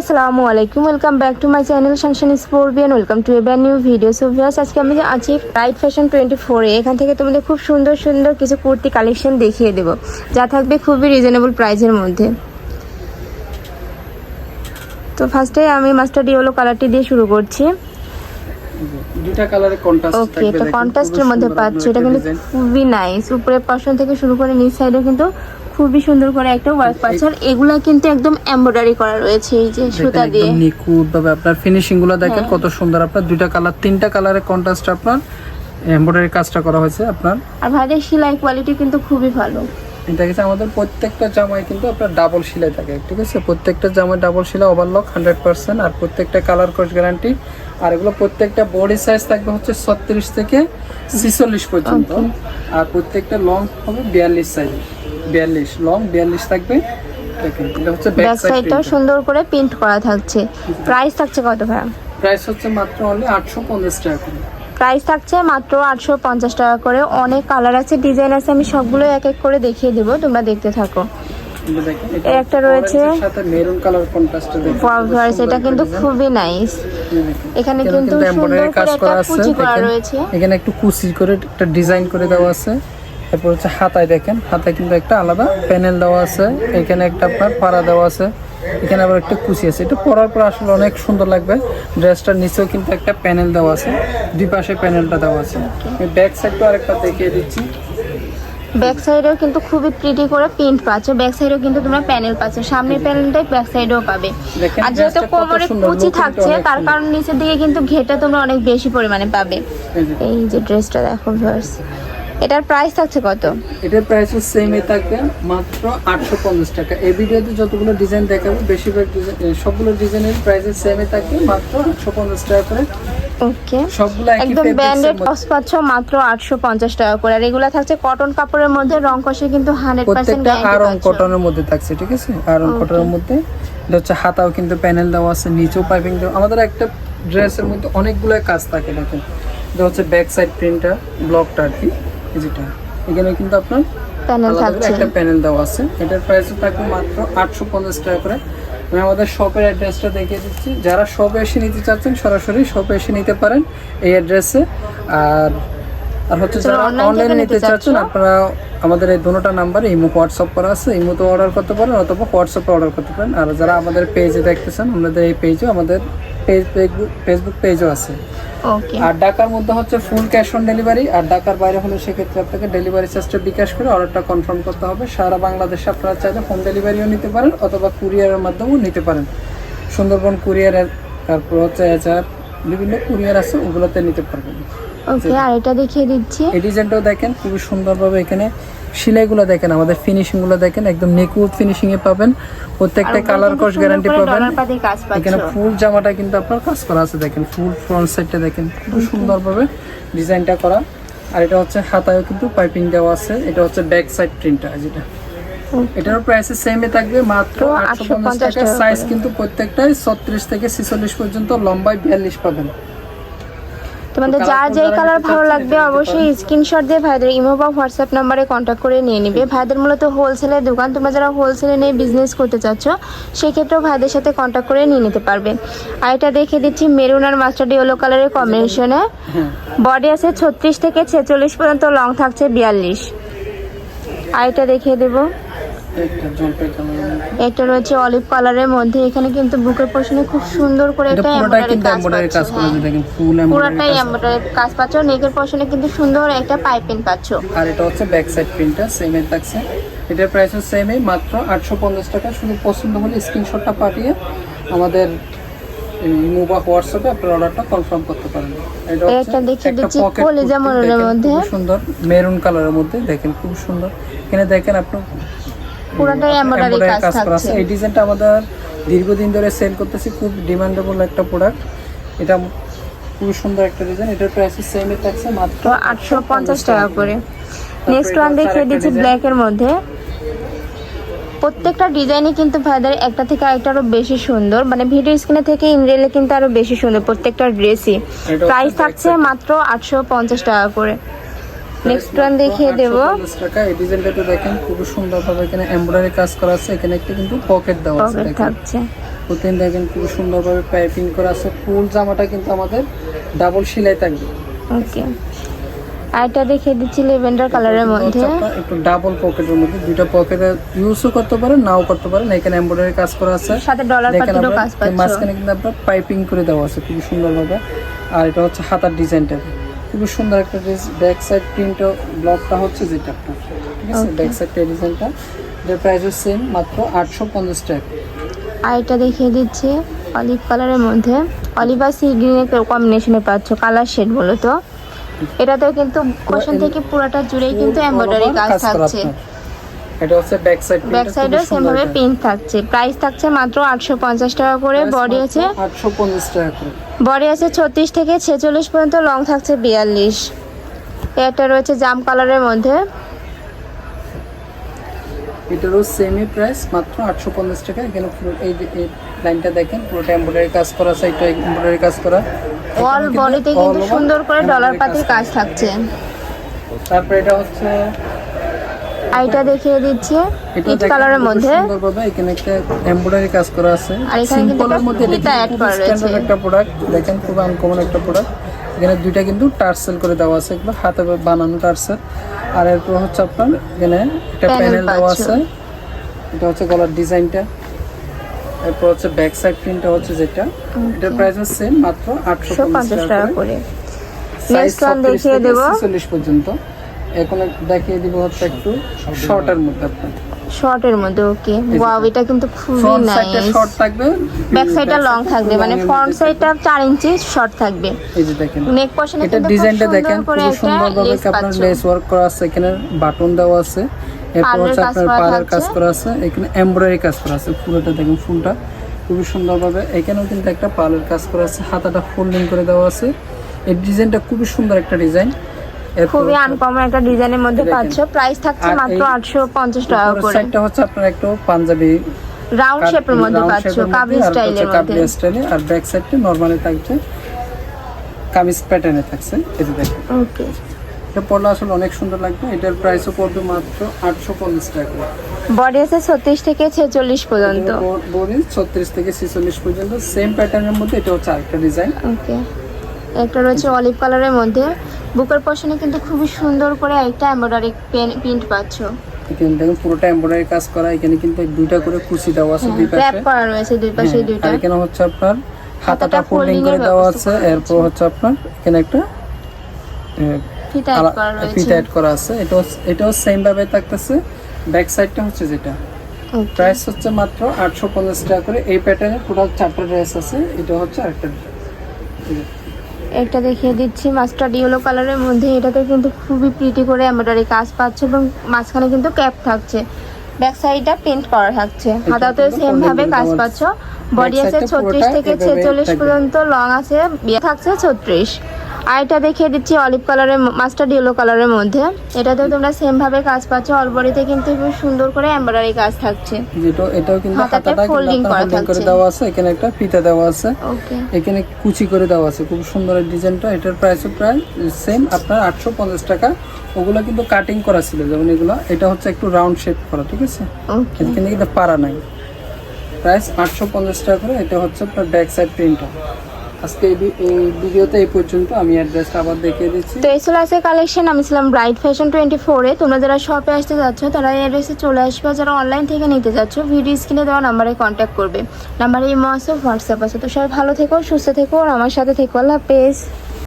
আসসালামু আলাইকুম, welcome back to my channel Sunshine Sportian. Welcome to a brand new video. So viewers, আজকে আমি আছি রাইট ফ্যাশন 24 এ। এখান থেকে তোমাদের খুব সুন্দর সুন্দর কিছু কুর্তি কালেকশন দেখিয়ে দেবো, যা থাকবে খুবই রিজনেবল প্রাইসের মধ্যে। তো ফার্স্টে আমি মাস্টার্ড ইয়েলো কালারটি দিয়ে শুরু করছি। দুটো কালারে কন্ট্রাস্ট থাকবে। ওকে, এটা কন্ট্রাস্টের মধ্যে পাচ্ছি। এটা কিন্তু খুবই নাইস। উপরের পোরশন থেকে শুরু করে নিচ সাইডে কিন্তু খুবই সুন্দর করে একটা ওয়ার্ক পাচ্ছে। আর এগুলা কিন্তু একদম এমব্রয়ডারি করা রয়েছে, এই যে সুতা দিয়ে একদম নিখুঁত ভাবে আপনার ফিনিশিং গুলো দেখেন কত সুন্দর। আপনার দুইটা কালার তিনটা কালারে কন্ট্রাস্ট আপনার এমব্রয়ডারি কাজটা করা হয়েছে আপনার। আর ভাইদের সেলাই কোয়ালিটি কিন্তু খুবই ভালো। এটা হচ্ছে আমাদের প্রত্যেকটা জামায় কিন্তু আপনার ডাবল সেলাই থাকে, ঠিক আছে? প্রত্যেকটা জামায় ডাবল সেলাই, ওভারলক 100%। আর প্রত্যেকটা কালার কোর্স গ্যারান্টি। আর এগুলো প্রত্যেকটা বডি সাইজ থাকবে হচ্ছে 36 থেকে 46 পর্যন্ত। আর প্রত্যেকটা লং হবে 42 সাইজ, 42 লং 42 থাকবে। দেখেন এটা হচ্ছে ব্যাক সাইডটাও সুন্দর করে প্রিন্ট করা থাকছে। প্রাইস থাকছে কত ভাই? প্রাইস হচ্ছে মাত্র অনলি 850 টাকা করে। প্রাইস থাকছে মাত্র 850 টাকা করে। অনেক কালার আছে, ডিজাইন আছে, আমি সবগুলো এক এক করে দেখিয়ে দেবো, তোমরা দেখতে থাকো। এর একটা রয়েছে সাথে মেরুন কালার কন্ট্রাস্টে দেখো, এটা কিন্তু খুবই নাইস। এখানে কিন্তু সুন্দর করে একটা কুচি করা রয়েছে, এখানে একটু কুচি করে একটা ডিজাইন করে দেওয়া আছে। এরপর হচ্ছে হাতায় দেখেন, হাতায় কিন্তু একটা আলাদা প্যানেল দেওয়া আছে। এখানে একটা আপনার পাড়া দেওয়া আছে, এখানে আবার একটা কুচি আছে। এটা পরার পর আসলে অনেক সুন্দর লাগবে। ড্রেসটার নিচেও কিন্তু একটা প্যানেল দেওয়া আছে, দুই পাশে প্যানেলটা দেওয়া আছে। ব্যাক সাইডটা আরেকটা দেখিয়ে দিচ্ছি। ব্যাক সাইডেও কিন্তু খুবই প্রিটি করে প্রিন্ট পাচ্ছ। ব্যাক সাইডেও কিন্তু তোমরা প্যানেল পাচ্ছ, সামনের প্যানেলটাই ব্যাক সাইডেও পাবে। আর যেহেতু কোমরে কুচি থাকছে, তার কারণে নিচের দিকে কিন্তু ঘেটা তোমরা অনেক বেশি পরিমাণে পাবে। এই যে ড্রেসটা দেখো ভিউয়ার্স, এটার প্রাইস থাকছে কত? এটার প্রাইস সেমই থাকবে মাত্র 850 টাকা। এই ভিডিওতে যতগুলো ডিজাইন দেখাবো বেশিরভাগ সবগুলো ডিজাইনের প্রাইস সেমই থাকবে মাত্র 850 টাকা করে। ওকে, সবগুলো একদম ব্র্যান্ডেড টপস পাচ্ছ মাত্র 850 টাকা করে। আর এগুলা থাকছে কটন কাপড়ের মধ্যে, রং কষে কিন্তু 100% গ্যারান্টি পাচ্ছ। আয়রন কটনের মধ্যে থাকছে, ঠিক আছে? আয়রন কটনের মধ্যে। এটা হচ্ছে হাতাও কিন্তু প্যানেল দেওয়া আছে, নিচেও পাইপিং দেওয়া। আমাদের একটা ড্রেসের মধ্যে অনেকগুলো কাজ থাকে। দেখেন এটা হচ্ছে ব্যাক সাইড প্রিন্টটা, ব্লকটা আর কি, যেটা এখানে কিন্তু আপনার প্যানেল থাকছে, একটা প্যানেল দেওয়া আছে। এটার প্রাইস থাকবে মাত্র 850 টাকা করে। আমি আমাদের শপের অ্যাড্রেসটা দেখিয়ে দিচ্ছি। যারা শপে এসে নিতে চাচ্ছেন সরাসরি শপে এসে নিতে পারেন এই অ্যাড্রেসে। আর হচ্ছে যারা অনলাইনে নিতে চাচ্ছেন, আপনারা আমাদের এই দুটোটা নাম্বারে ইমো হোয়াটসঅ্যাপ করা আছে, ইমোতে অর্ডার করতে পারেন অথবা হোয়াটসঅ্যাপে অর্ডার করতে পারেন। আর যারা আমাদের পেজে দেখতেছেন, আমাদের এই পেজও আমাদের ফেসবুক পেজও আছে। ওকে, আর ঢাকার মধ্যে হচ্ছে ফুল ক্যাশ অন ডেলিভারি। আর ঢাকার বাইরে হলে সেক্ষেত্রে আপনাকে ডেলিভারি চার্জটা বিকাশ করে অর্ডারটা কনফার্ম করতে হবে। সারা বাংলাদেশে আপনারা চাইলে হোম ডেলিভারিও নিতে পারেন অথবা কুরিয়ারের মাধ্যমেও নিতে পারেন। সুন্দরবন কুরিয়ারের, তারপর হচ্ছে এছাড়া বিভিন্ন কুরিয়ার আছে, ওগুলোতে নিতে পারবেন। ওকে, আর এটা দেখিয়ে দিচ্ছি। এই ডিজাইনটাও দেখেন খুবই সুন্দরভাবে। এখানে সেলাইগুলো দেখেন, আমাদের ফিনিশিংগুলো দেখেন, একদম নিখুঁত ফিনিশিং এ পাবেন। প্রত্যেকটা কালার কোর্স গ্যারান্টি পাবেন। এখানে ফুল জামাটা কিন্তু আপনার কাজ করা আছে, দেখেন ফুল ফ্রন্ট সাইডটা দেখেন খুব সুন্দরভাবে ডিজাইনটা করা। আর এটা হচ্ছে হাতায়ও কিন্তু পাইপিং দেওয়া আছে। এটা হচ্ছে ব্যাক সাইড প্রিন্টটা, যেটা এটার প্রাইস সেমই থাকবে মাত্র 850 টাকা। সাইজ কিন্তু প্রত্যেকটাই 36 থেকে 46 পর্যন্ত, লম্বায় 42 পাবেন। তোমাদের যার যেই কালার ভালো লাগবে অবশ্যই স্ক্রিনশট দিয়ে ভাইদের ইমো বা হোয়াটসঅ্যাপ নাম্বারে কন্ট্যাক্ট করে নিয়ে নিবে। ভাইদের মূলত হোলসেলের দোকান, তোমরা যারা হোলসেলে নিয়ে বিজনেস করতে চাচ্ছ সেক্ষেত্রেও ভাইদের সাথে কন্ট্যাক্ট করে নিয়ে নিতে পারবে। আর এটা দেখে দিচ্ছি মেরুন আর মাস্টার্ড ইয়েলো কালারের কম্বিনেশনে। বডি আছে 36 থেকে 46 পর্যন্ত, লং থাকছে 42। আর এটা দেখিয়ে দেবো, একটা রয়েছে অলিভ কালারের মধ্যে। এখানে কিন্তু বুকের পোরশনে খুব সুন্দর করে একটা এমব্রয়ডারি কাজ করা আছে, দেখেন ফুল পুরোটাই এমব্রয়ডারি কাজ পাচ্ছ। নেকের পোরশনে কিন্তু সুন্দর একটা পাইপিং পাচ্ছ। আর এটা হচ্ছে ব্যাক সাইড প্রিন্টটা সেমই থাকছে। এটার প্রাইস সেমই মাত্র 850 টাকা। শুধু পছন্দ হলে স্ক্রিনশটটা পাঠিয়ে আমাদের ইমো বা হোয়াটসঅ্যাপে আপনার অর্ডারটা কনফার্ম করতে পারেন। এটা দেখিয়ে দিচ্ছি কলিজা মরুনের মধ্যে, সুন্দর মেরুন কালারের মধ্যে, দেখেন খুব সুন্দর। এখানে দেখেন আপনার পুরোটাই এমব্রয়ডারি কাজ থাকছে। এই ডিজাইনটা আমাদের দীর্ঘদিন ধরে সেল করতেছি, খুব ডিমান্ডেবল একটা প্রোডাক্ট। এটা খুব সুন্দর একটা ডিজাইন। এটার প্রাইস সেমই থাকছে মাত্র 850 টাকা করে। নেক্সট ওয়ান দেখিয়ে দিচ্ছি ব্ল্যাক এর মধ্যে। প্রত্যেকটা ডিজাইনই কিন্তু ভাইদের একটা থেকে আরেকটা আরো বেশি সুন্দর, মানে ভিডিও স্ক্রিনে থেকে ইন রিয়েলে কিন্তু আরো বেশি সুন্দর প্রত্যেকটা ড্রেসই। প্রাইস থাকছে মাত্র 850 টাকা করে। নেক্সট ওয়ান দেখিয়ে দেব। এই ডিজাইনটা দেখেন খুব সুন্দরভাবে এখানে এমব্রয়ডারি কাজ করা আছে। এখানে একটা কিন্তু পকেট দেওয়া আছে, থাকছে প্রতিদিন দেখেন খুব সুন্দরভাবে পাইপিং করা আছে। ফুল জামাটা কিন্তু আমাদের ডাবল সেলাই থাকবে। ওকে, আর এটা দেখিয়ে দিচ্ছি লেভেন্ডার কালারের মধ্যে, একটু ডাবল পকেটের মধ্যে, দুইটা পকেটে ইউজও করতে পারেন, নাও করতে পারেন। এখানে এমব্রয়ডারি কাজ করা আছে, সাথে ডলার পাতিরও কাজ পাচ্ছেন। মাঝখানে কিন্তু আপনার পাইপিং করে দেওয়া আছে খুব সুন্দরভাবে। আর এটা হচ্ছে হাতার ডিজাইনটা খুব সুন্দর একটা ব্যাক সাইড প্রিন্ট ব্লকটা হচ্ছে যেটা আপনার, ঠিক আছে। ব্যাক সাইডের ডিজাইনটা, এর প্রাইসও সেম, মাত্র 850 টাকা। আর এটা দেখিয়ে দিচ্ছি অলিভ কালারের মধ্যে, অলিভ আর সি গ্রিনের কম্বিনেশনে পাচ্ছ কালার শেড বলো তো। এটাতেও কিন্তু কোশন থেকে পুরোটা জুড়েই কিন্তু এমব্রয়ডারি কাজ থাকছে। এটা হচ্ছে ব্যাক সাইড, ব্যাক সাইডেও সেম ভাবে প্রিন্ট থাকছে। প্রাইস থাকছে মাত্র 850 টাকা করে। বডি আছে 850 টাকা করে। বডি আছে 36 থেকে 46 পর্যন্ত, লং থাকছে 42। এটা রয়েছে জাম কালারের মধ্যে, এটারও সেমি প্রাইস মাত্র 850 টাকা। এখানে পুরো এই লাইনটা দেখেন পুরোটা এমব্রয়ডারি কাজ করা, সাইডটা এমব্রয়ডারি কাজ করা, অল বডিতে কিন্তু সুন্দর করে ডলার পাতির কাজ থাকছে। তারপর এটা হচ্ছে, আর এটা দেখিয়ে দিচ্ছি ইট কালারের মধ্যে, সুন্দরভাবে এখানে একটা এমব্রয়ডারি কাজ করা আছে। আর এখানে কিন্তু সিম্পলের মধ্যে ফিতা অ্যাড করা রয়েছে। স্ট্যান্ডার্ড একটা প্রোডাক্ট দেখেন, খুব আনকমন একটা প্রোডাক্ট। এখানে দুইটা কিন্তু টার্সেল করে দেওয়া আছে, এগুলো হাতে বানানো টার্সেল। আর এরপর হচ্ছে আপনার এখানে একটা প্যানেল দেওয়া আছে, এটা হচ্ছে গলার ডিজাইনটা। এরপর হচ্ছে ব্যাক সাইড প্রিন্টটা হচ্ছে যেটা, এটার প্রাইস হচ্ছে মাত্র 850 টাকা করে। নেক্সট ওয়ান দেখিয়ে দেব 46 পর্যন্ত। এখন দেখিয়ে দিব হচ্ছে একটু শর্টের মধ্যে, আপনার শর্টের মধ্যে। ওকে, ওয়াও, এটা কিন্তু খুবই ফ্রন্ট সাইডটা নাইস। শর্ট থাকবে, ব্যাক সাইডটা লং থাকবে, মানে ফ্রন্ট সাইডটা 4 ইঞ্চি শর্ট থাকবে। এই যে দেখেন নেক পোরশনে এটা কিন্তু ডিজাইনটা দেখেন করে খুব একটা সুন্দরভাবে লেস আপনার পাচ্ছ। লেস ওয়ার্ক করা আছে, এখানে বাটন দেওয়া আছে। এরপর হচ্ছে আপনার পাড়ের কাজ করা আছে, এখানে এমব্রয়ডারি কাজ করা আছে। পুরোটা দেখেন ফুলটা খুব সুন্দরভাবে, এখানেও কিন্তু একটা পাড়ের কাজ করা আছে, হাতাটা ফোল্ডিং করে দেওয়া আছে। এই ডিজাইনটা খুব সুন্দর একটা ডিজাইন, খুবই আনকমন একটা ডিজাইনের মধ্যে পাচ্ছ। প্রাইস থাকছে মাত্র 850 টাকা করে। সাইডটা হচ্ছে আপনার একটু পাঞ্জাবি রাউন্ড শেপের মধ্যে পাচ্ছ, কাবলি স্টাইলের মধ্যে। কাবলি স্টাইলে। আর ব্যাক সাইডটা নরমালি থাকছে, কামিজ প্যাটার্নে থাকছে। এই যে দেখেন, ওকে, এটা পড়লে আসলে অনেক সুন্দর লাগবে। এটার প্রাইসও পড়বে মাত্র 850 টাকা। বডি আছে 36 থেকে 46 পর্যন্ত। বডি 36 থেকে 46 পর্যন্ত, সেম প্যাটার্নের মধ্যে। এটা হচ্ছে আরেকটা ডিজাইন। ওকে, একটা রয়েছে অলিভ কালারের মধ্যে। বুকের পোরশনে কিন্তু খুবই সুন্দর করে একটা এমব্রয়ডারি প্রিন্ট পাচ্ছ। এখানে দেখুন পুরোটা এমব্রয়ডারি কাজ করা, এখানে কিন্তু দুইটা করে কুচি দেওয়া আছে দুই পাশে, র‍্যাপ করা রয়েছে দুই পাশে দুইটা। আর এখানে হচ্ছে আপনার হাতাটা ফোল্ডিং করে দেওয়া আছে। এরপর হচ্ছে আপনার এখানে একটা ফিতা অ্যাড করা রয়েছে। ফিতা অ্যাড করা আছে। এটাও সেম ভাবে থাকতেছে। ব্যাক সাইডটা হচ্ছে যেটা, প্রাইস হচ্ছে মাত্র 850 টাকা করে। এই প্যাটার্নের টোটাল 4টা ড্রেস আছে। এটা হচ্ছে আরেকটা, একটা দেখিয়ে দিচ্ছি মাস্টার্ড ইয়েলো কালারের মধ্যে। এটাতে কিন্তু খুবই প্রিটি করে এমব্রয়ডারি কাজ পাচ্ছ এবং মাঝখানে কিন্তু ক্যাপ থাকছে। ব্যাক সাইডটা প্রিন্ট করা থাকছে, হাতাতেও সেম ভাবে কাজ পাচ্ছ। বডি আছে 36 থেকে 46 পর্যন্ত, লং আছে থাকছে 36। আর এটা দেখিয়ে দিচ্ছি অলিভ কালারের মাস্টার্ড ইয়েলো কালারের মধ্যে। এটাতেও তোমরা সেম ভাবে কাজ পাচ্ছ। অল বডিতে কিন্তু খুব সুন্দর করে এমব্রয়ডারি কাজ থাকছে। এটাও কিন্তু হাতাটা ফোল্ডিং করে দেওয়া আছে, এখানে একটা ফিতা দেওয়া আছে, ওকে, এখানে কুচি করে দেওয়া আছে। খুব সুন্দর এই ডিজাইনটা। এটার প্রাইসও প্রায় সেম, আপনার 850 টাকা। ওগুলো কিন্তু কাটিং করা ছিল, যেমন এগুলো। এটা হচ্ছে একটু রাউন্ড শেপ করা, ঠিক আছে। ওকে, এখানে কিন্তু পারা নাই। প্রাইস 850 টাকা করে। এটা হচ্ছে আপনার ব্যাক সাইড প্রিন্টটা। আজকে এই ভিডিওতে এই পর্যন্ত। আমি অ্যাড্রেসটা আবার দেখিয়ে দিচ্ছি। তো এই ছিল আজকে কালেকশন। আমি ছিলাম ব্রাইট ফ্যাশন 24-এ। তোমরা যারা শপে আসতে যাচ্ছ তারা এই অ্যাড্রেসে চলে আসবে। যারা অনলাইন থেকে নিতে যাচ্ছ ভিডিও স্ক্রিনে দেওয়া নাম্বারে কন্ট্যাক্ট করবে। নাম্বারে ইমো আছে, হোয়াটসঅ্যাপ আছে। তো সবাই ভালো থেকো, সুস্থ থেকো আর আমার সাথে থেকো। আল্লাহ হাফেজ।